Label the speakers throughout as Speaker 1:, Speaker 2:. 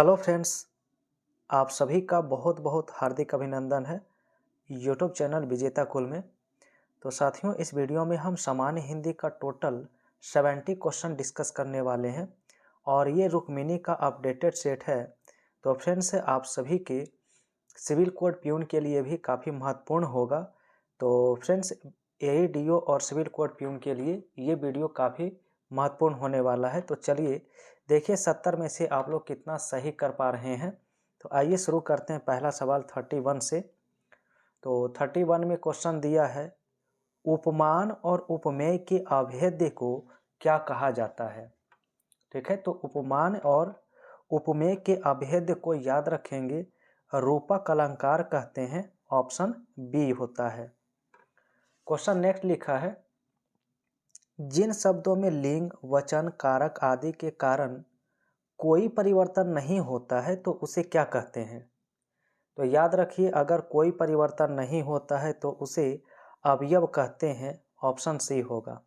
Speaker 1: Hello friends, आप सभी का बहुत बहुत हार्दिक अभिनंदन है यूट्यूब चैनल विजेता कुल में। तो साथियों, इस वीडियो में हम सामान्य हिंदी का टोटल 70 क्वेश्चन डिस्कस करने वाले हैं और ये रुक्मिणी का अपडेटेड सेट है। तो फ्रेंड्स, आप सभी के सिविल कोड प्यून के लिए भी काफ़ी महत्वपूर्ण होगा। तो फ्रेंड्स, एईडीओ और सिविल कोड प्यून के लिए ये वीडियो काफ़ी महत्वपूर्ण होने वाला है। तो चलिए देखिए 70 में से आप लोग कितना सही कर पा रहे हैं। तो आइए शुरू करते हैं पहला सवाल 31 से। तो 31 में क्वेश्चन दिया है, उपमान और उपमेय के अभेद्य को क्या कहा जाता है। ठीक है, तो उपमान और उपमेय के अभेद्य को याद रखेंगे, रूपक अलंकार कहते हैं। ऑप्शन बी होता है। क्वेश्चन नेक्स्ट लिखा है, जिन शब्दों में लिंग, वचन, कारक आदि के कारण कोई परिवर्तन नहीं होता है तो उसे क्या कहते हैं। तो याद रखिए, अगर कोई परिवर्तन नहीं होता है तो उसे अवयव कहते हैं। ऑप्शन सी होगा।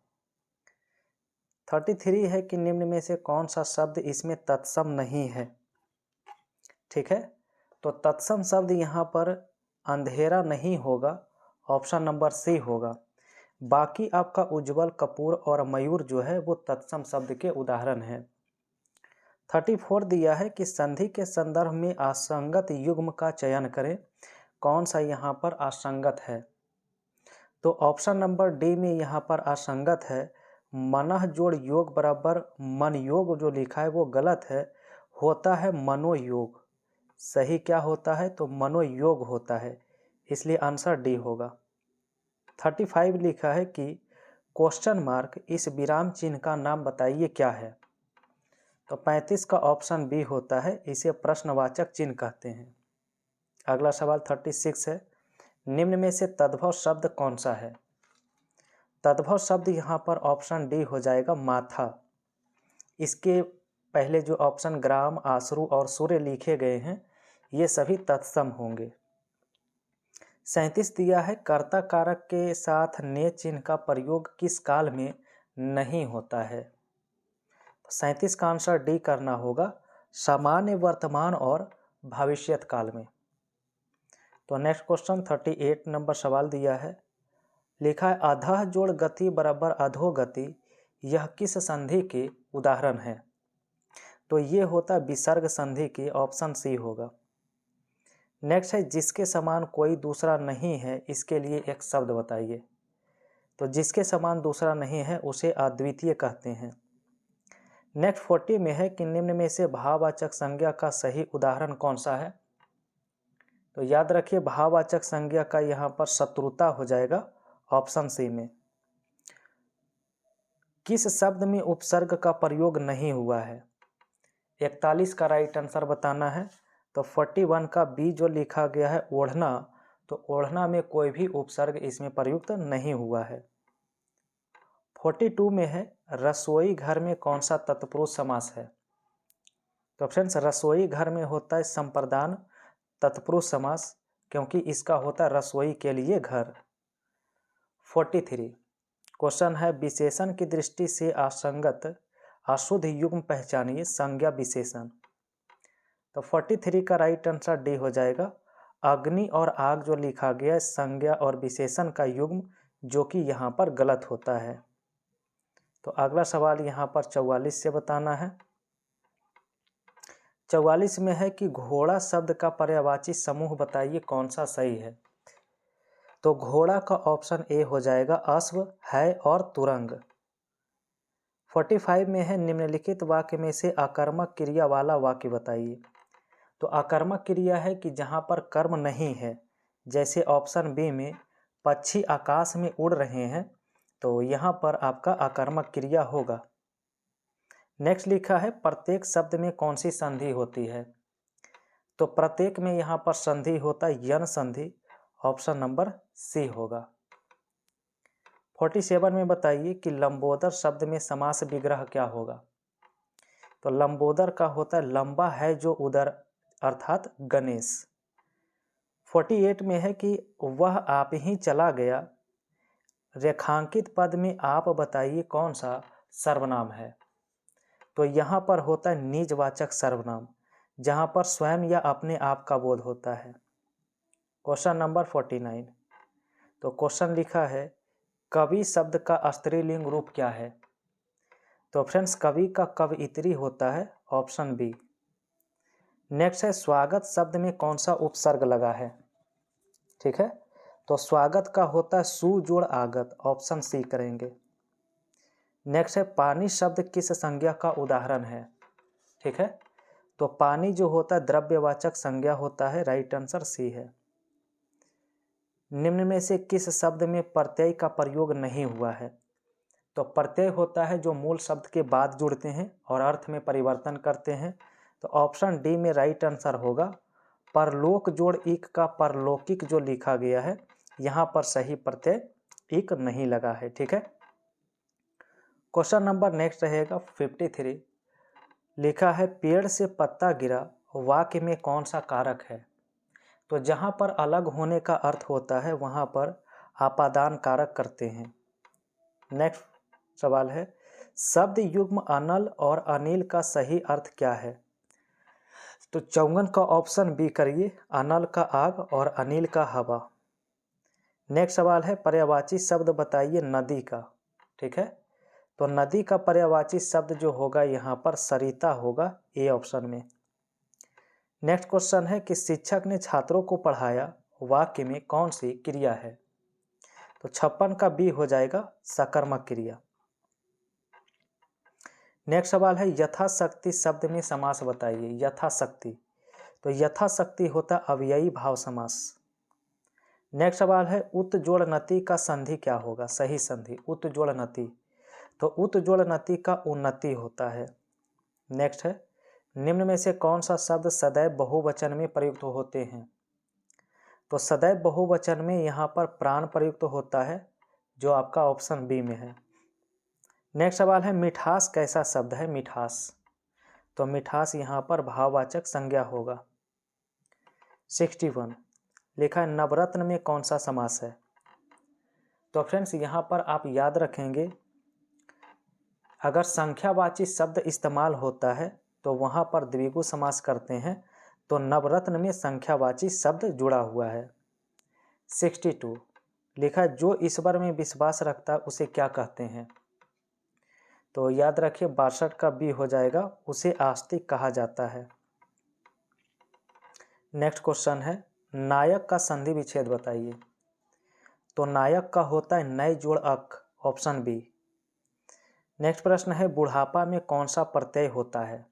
Speaker 1: 33 है कि निम्न में से कौन सा शब्द इसमें तत्सम नहीं है। ठीक है, तो तत्सम शब्द यहाँ पर अंधेरा नहीं होगा। ऑप्शन नंबर सी होगा। बाकी आपका उज्जवल, कपूर और मयूर जो है वो तत्सम शब्द के उदाहरण हैं। 34 दिया है कि संधि के संदर्भ में असंगत युग्म का चयन करें। कौन सा यहाँ पर असंगत है। तो ऑप्शन नंबर डी में यहाँ पर असंगत है। मनः जोड़ योग बराबर मन योग जो लिखा है वो गलत है, होता है मनोयोग। सही क्या होता है, तो मनोयोग होता है, इसलिए आंसर डी होगा। 35 लिखा है कि क्वेश्चन मार्क इस विराम चिन्ह का नाम बताइए क्या है। तो 35 का ऑप्शन बी होता है, इसे प्रश्नवाचक चिन्ह कहते हैं। अगला सवाल 36 है, निम्न में से तद्भव शब्द कौन सा है। तद्भव शब्द यहाँ पर ऑप्शन डी हो जाएगा, माथा। इसके पहले जो ऑप्शन ग्राम, आश्रु और सूर्य लिखे गए हैं ये सभी तत्सम होंगे। 37 दिया है, कर्ता कारक के साथ ने चिन्ह का प्रयोग किस काल में नहीं होता है। 37 का आंसर डी करना होगा, सामान्य, वर्तमान और भविष्यत काल में। तो नेक्स्ट क्वेश्चन 38 नंबर सवाल दिया है, लिखा है अधः जोड़ गति बराबर अधोगति, यह किस संधि के उदाहरण है। तो ये होता विसर्ग संधि के। ऑप्शन सी होगा। नेक्स्ट है, जिसके समान कोई दूसरा नहीं है, इसके लिए एक शब्द बताइए। तो जिसके समान दूसरा नहीं है उसे अद्वितीय कहते हैं। नेक्स्ट 40 में है कि निम्न में से भाववाचक संज्ञा का सही उदाहरण कौन सा है। तो याद रखिए, भाववाचक संज्ञा का यहाँ पर शत्रुता हो जाएगा। ऑप्शन सी में। किस शब्द में उपसर्ग का प्रयोग नहीं हुआ है। 41 का राइट आंसर बताना है। तो 41 का बी जो लिखा गया है ओढ़ना, तो ओढ़ना में कोई भी उपसर्ग इसमें प्रयुक्त नहीं हुआ है। 42 में है, रसोई घर में कौन सा तत्पुरुष समास है। तो फ्रेंड्स, रसोई घर में होता है संप्रदान तत्पुरुष समास, क्योंकि इसका होता है रसोई के लिए घर। 43 क्वेश्चन है, विशेषण की दृष्टि से असंगत अशुद्ध युग्म पहचानिए, संज्ञा विशेषण। तो 43 का राइट आंसर डी हो जाएगा। अग्नि और आग जो लिखा गया है संज्ञा और विशेषण का युग्म, जो कि यहाँ पर गलत होता है। तो अगला सवाल यहाँ पर 44 से बताना है। 44 में है कि घोड़ा शब्द का पर्यायवाची समूह बताइए कौन सा सही है। तो घोड़ा का ऑप्शन ए हो जाएगा, अश्व, है और तुरंग। 45 में है, निम्नलिखित वाक्य में से आकर्मक क्रिया वाला वाक्य बताइए। तो आकर्मक क्रिया है कि जहाँ पर कर्म नहीं है, जैसे ऑप्शन बी में पक्षी आकाश में उड़ रहे हैं, तो यहाँ पर आपका आकर्मक क्रिया होगा। नेक्स्ट लिखा है, प्रत्येक शब्द में कौन सी संधि होती है। तो प्रत्येक में यहाँ पर संधि होता है यन संधि। ऑप्शन नंबर सी होगा। 47 में बताइए कि लंबोदर शब्द में समास विग्रह क्या होगा। तो लंबोदर का होता है लंबा है जो उदर, अर्थात गणेश। 48 में है कि वह आप ही चला गया, रेखांकित पद में आप बताइए कौन सा सर्वनाम है। तो यहाँ पर होता है निजवाचक सर्वनाम। जहाँ पर स्वयं या अपने आप का बोध होता है। Question number 49। तो क्वेश्चन लिखा है कवि शब्द का स्त्रीलिंग रूप क्या है? तो फ्रेंड्स कवि का कवयित्री होता है, ऑप्शन बी। नेक्स्ट है स्वागत शब्द में कौन सा उपसर्ग लगा है? ठीक है, तो स्वागत का होता है सु जोड़ आगत, ऑप्शन सी करेंगे। नेक्स्ट है पानी शब्द किस संज्ञा का उदाहरण है? ठीक है, तो पानी जो होता है द्रव्यवाचक संज्ञा होता है, राइट आंसर सी है। निम्न में से किस शब्द में प्रत्यय का प्रयोग नहीं हुआ है? तो प्रत्यय होता है जो मूल शब्द के बाद जुड़ते हैं और अर्थ में परिवर्तन करते हैं, तो ऑप्शन डी में राइट आंसर होगा। परलोक जोड़ इक का परलौकिक जो लिखा गया है, यहाँ पर सही प्रत्यय इक नहीं लगा है। ठीक है, क्वेश्चन नंबर नेक्स्ट रहेगा 53। लिखा है पेड़ से पत्ता गिरा वाक्य में कौन सा कारक है? तो जहाँ पर अलग होने का अर्थ होता है वहाँ पर आपादान कारक करते हैं। नेक्स्ट सवाल है शब्द युग्म अनल और अनिल का सही अर्थ क्या है? तो 54 का ऑप्शन बी करिए, अनल का आग और अनिल का हवा। नेक्स्ट सवाल है पर्यायवाची शब्द बताइए नदी का। ठीक है, तो नदी का पर्यायवाची शब्द जो होगा यहाँ पर सरिता होगा, ए ऑप्शन में। नेक्स्ट क्वेश्चन है कि शिक्षक ने छात्रों को पढ़ाया वाक्य में कौन सी क्रिया है? तो 56 का बी हो जाएगा सकर्मक क्रिया। नेक्स्ट सवाल है यथाशक्ति शब्द में समास बताइए। यथाशक्ति, तो यथाशक्ति होता अव्ययी भाव समास। नेक्स्ट सवाल है उत जोड़ नति का संधि क्या होगा? सही संधि उत जोड़ नति, तो उत जोड़ नति का उन्नति होता है। नेक्स्ट है निम्न में से कौन सा शब्द सदैव बहुवचन में प्रयुक्त होते हैं? तो सदैव बहुवचन में यहाँ पर प्राण प्रयुक्त होता है, जो आपका ऑप्शन बी में है। नेक्स्ट सवाल है मिठास कैसा शब्द है? मिठास, तो मिठास यहाँ पर भाववाचक संज्ञा होगा। 61 लिखा है नवरत्न में कौन सा समास है? तो फ्रेंड्स यहाँ पर आप याद रखेंगे अगर संख्यावाची शब्द इस्तेमाल होता है तो वहाँ पर द्विगु समास करते हैं, तो नवरत्न में संख्यावाची शब्द जुड़ा हुआ है। 62 लिखा है जो ईश्वर में विश्वास रखता है उसे क्या कहते हैं? तो याद रखिए 62 का बी हो जाएगा, उसे आस्तिक कहा जाता है। नेक्स्ट क्वेश्चन है नायक का संधि विच्छेद बताइए। तो नायक का होता है नए जोड़ अक, ऑप्शन बी। नेक्स्ट प्रश्न है बुढ़ापा में कौन सा प्रत्यय होता है?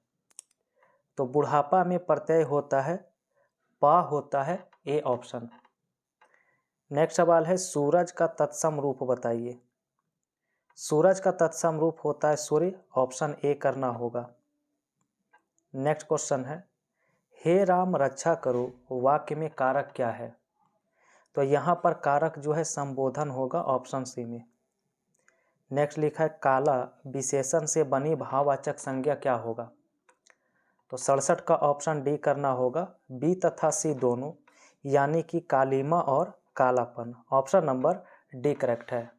Speaker 1: तो बुढ़ापा में प्रत्यय होता है पा होता है, ए ऑप्शन। नेक्स्ट सवाल है सूरज का तत्सम रूप बताइए। सूरज का तत्सम रूप होता है सूर्य, ऑप्शन ए करना होगा। नेक्स्ट क्वेश्चन है हे राम रक्षा करो वाक्य में कारक क्या है? तो यहाँ पर कारक जो है संबोधन होगा, ऑप्शन सी में। नेक्स्ट लिखा है काला विशेषण से बनी भाववाचक संज्ञा क्या होगा? तो 67 का ऑप्शन डी करना होगा, बी तथा सी दोनों, यानी कि कालीमा और कालापन। ऑप्शन नंबर डी करेक्ट है।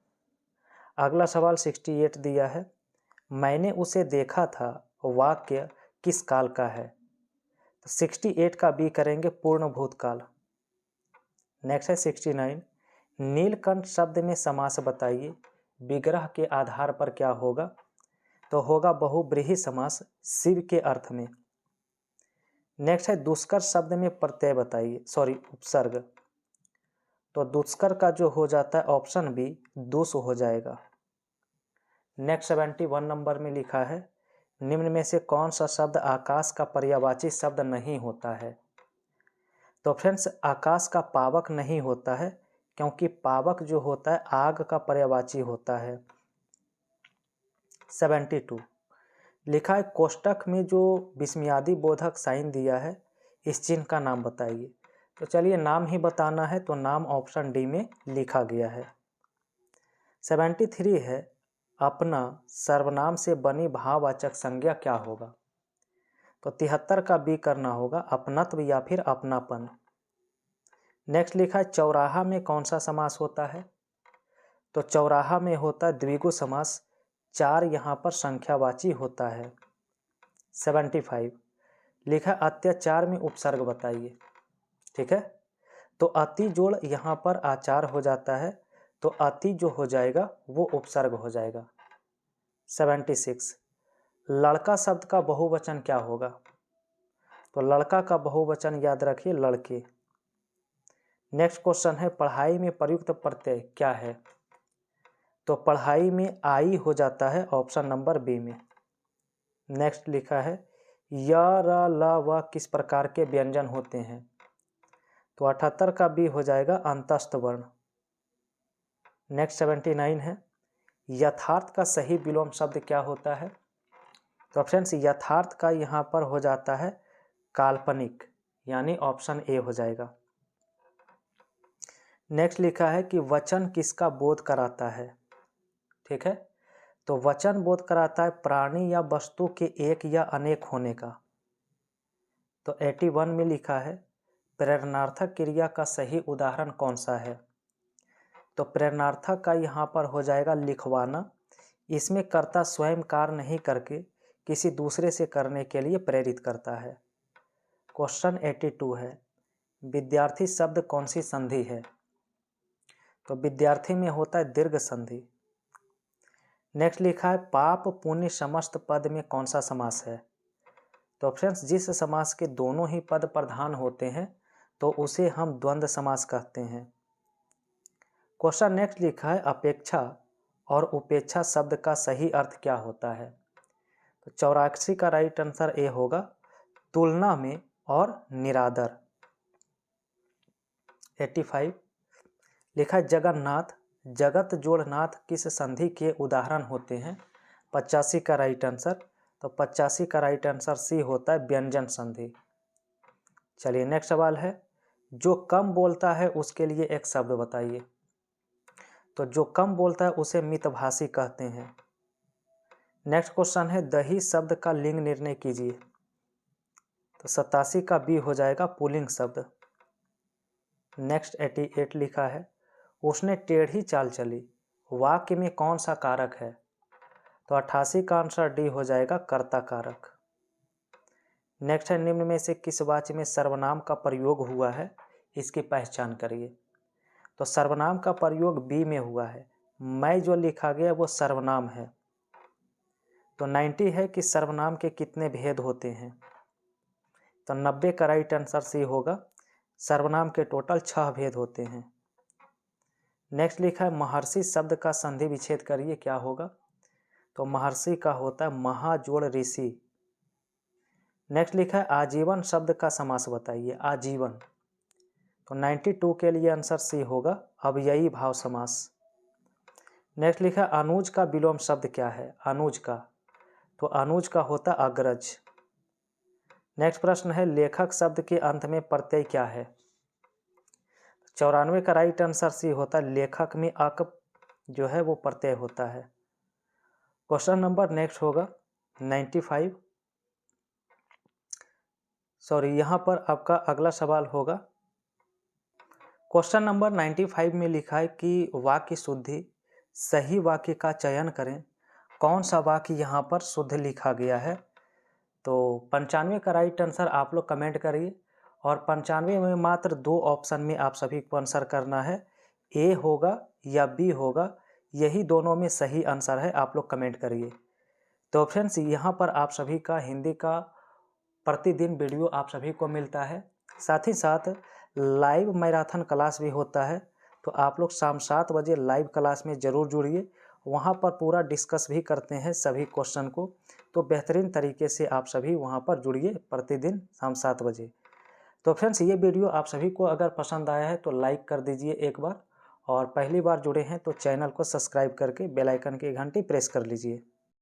Speaker 1: अगला सवाल 68 दिया है मैंने उसे देखा था वाक्य किस काल का है? तो 68 का बी करेंगे, पूर्ण भूतकाल। नेक्स्ट है 69 नीलकंठ शब्द में समास बताइए विग्रह के आधार पर क्या होगा? तो होगा बहुब्रीहि समास शिव के अर्थ में। नेक्स्ट है दुष्कर शब्द में प्रत्यय बताइए, सॉरी उपसर्ग। तो दुष्कर का जो हो जाता है ऑप्शन बी दुष हो जाएगा। नेक्स्ट 71 नंबर में लिखा है निम्न में से कौन सा शब्द आकाश का पर्यायवाची शब्द नहीं होता है? तो फ्रेंड्स आकाश का पावक नहीं होता है, क्योंकि पावक जो होता है आग का पर्यायवाची होता है। 72 लिखा है कोष्टक में जो विस्मयादि बोधक साइन दिया है इस चिन्ह का नाम बताइए। तो चलिए नाम ही बताना है, तो नाम ऑप्शन डी में लिखा गया है। 73 है अपना सर्वनाम से बनी भाववाचक संज्ञा क्या होगा? तो 73 का बी करना होगा, अपनत्व या फिर अपनापन। नेक्स्ट लिखा है चौराहा में कौन सा समास होता है? तो चौराहा में होता है द्विगु समास, चार यहाँ पर संख्यावाची होता है। 75 लिखा अत्याचार में उपसर्ग बताइए। ठीक है, तो अति जोड़ यहाँ पर आचार हो जाता है, तो अति जो हो जाएगा वो उपसर्ग हो जाएगा। 76 लड़का शब्द का बहुवचन क्या होगा? तो लड़का का बहुवचन याद रखिए लड़के। नेक्स्ट क्वेश्चन है पढ़ाई में प्रयुक्त प्रत्यय क्या है? तो पढ़ाई में आई हो जाता है ऑप्शन नंबर बी में। नेक्स्ट लिखा है य र ल व किस प्रकार के व्यंजन होते हैं? तो 78 का बी हो जाएगा अंतस्थ वर्ण। नेक्स्ट 79 है यथार्थ का सही विलोम शब्द क्या होता है? तो फ्रेंड्स यथार्थ का यहाँ पर हो जाता है काल्पनिक, यानी ऑप्शन ए हो जाएगा। नेक्स्ट लिखा है कि वचन किसका बोध कराता है? ठीक है, तो वचन बोध कराता है प्राणी या वस्तु के एक या अनेक होने का। तो 81 में लिखा है प्रेरणार्थक क्रिया का सही उदाहरण कौन सा है? तो प्रेरणार्थक का यहाँ पर हो जाएगा लिखवाना। इसमें कर्ता स्वयं कार्य नहीं करके किसी दूसरे से करने के लिए प्रेरित करता है। क्वेश्चन 82 है विद्यार्थी शब्द कौन सी संधि है? तो विद्यार्थी में होता है दीर्घ संधि। नेक्स्ट लिखा है पाप पुण्य समस्त पद में कौन सा समास है? तो फ्रेंड्स जिस समास के दोनों ही पद प्रधान होते हैं तो उसे हम द्वंद्व समास कहते हैं। क्वेश्चन नेक्स्ट लिखा है अपेक्षा और उपेक्षा शब्द का सही अर्थ क्या होता है? तो 84 का राइट आंसर ए होगा तुलना में और निरादर। 85 लिखा है जगन्नाथ जगत जोड़नाथ किस संधि के उदाहरण होते हैं? 85 का राइट आंसर, तो 85 का राइट आंसर सी होता है व्यंजन संधि। चलिए नेक्स्ट सवाल है जो कम बोलता है उसके लिए एक शब्द बताइए। तो जो कम बोलता है उसे मितभाषी कहते हैं। नेक्स्ट क्वेश्चन है दही शब्द का लिंग निर्णय कीजिए। तो 87 का बी हो जाएगा पुल्लिंग शब्द। नेक्स्ट 88 लिखा है उसने टेढ़ी चाल चली वाक्य में कौन सा कारक है? तो 88 का आंसर डी हो जाएगा कर्ता कारक। नेक्स्ट है निम्न में से किस वाक्य में सर्वनाम का प्रयोग हुआ है, इसकी पहचान करिए। तो सर्वनाम का प्रयोग बी में हुआ है, मैं जो लिखा गया वो सर्वनाम है। तो 90 है कि सर्वनाम के कितने भेद होते हैं? तो 90 का राइट आंसर सी होगा, सर्वनाम के टोटल 6 भेद होते हैं। नेक्स्ट लिखा है महर्षि शब्द का संधि विच्छेद करिए क्या होगा? तो महर्षि का होता है महाजोड़ ऋषि। नेक्स्ट लिखा है आजीवन शब्द का समास बताइए आजीवन। तो 92 के लिए आंसर सी होगा अव्ययी भाव समास। नेक्स्ट लिखा है अनुज का विलोम शब्द क्या है? अनुज का, तो अनुज का होता अग्रज। नेक्स्ट प्रश्न है लेखक शब्द के अंत में प्रत्यय क्या है? 94 का राइट आंसर सी होता है लेखक में अक जो है वो प्रत्यय होता है। क्वेश्चन नंबर नेक्स्ट होगा 95, सॉरी यहाँ पर आपका अगला सवाल होगा क्वेश्चन नंबर 95 में लिखा है कि वाक्य शुद्धि सही वाक्य का चयन करें। कौन सा वाक्य यहाँ पर शुद्ध लिखा गया है? तो 95 का राइट आंसर आप लोग कमेंट करिए और 95 में मात्र 2 ऑप्शन में आप सभी को आंसर करना है, ए होगा या बी होगा, यही दोनों में सही आंसर है, आप लोग कमेंट करिए। तो फ्रेंड्स यहाँ पर आप सभी का हिंदी का प्रतिदिन वीडियो आप सभी को मिलता है, साथ ही साथ लाइव मैराथन क्लास भी होता है। तो आप लोग शाम 7 बजे लाइव क्लास में ज़रूर जुड़िए, वहाँ पर पूरा डिस्कस भी करते हैं सभी क्वेश्चन को। तो बेहतरीन तरीके से आप सभी वहाँ पर जुड़िए प्रतिदिन शाम 7 बजे। तो फ्रेंड्स ये वीडियो आप सभी को अगर पसंद आया है तो लाइक कर दीजिए एक बार, और पहली बार जुड़े हैं तो चैनल को सब्सक्राइब करके बेल आइकन की घंटी प्रेस कर लीजिए।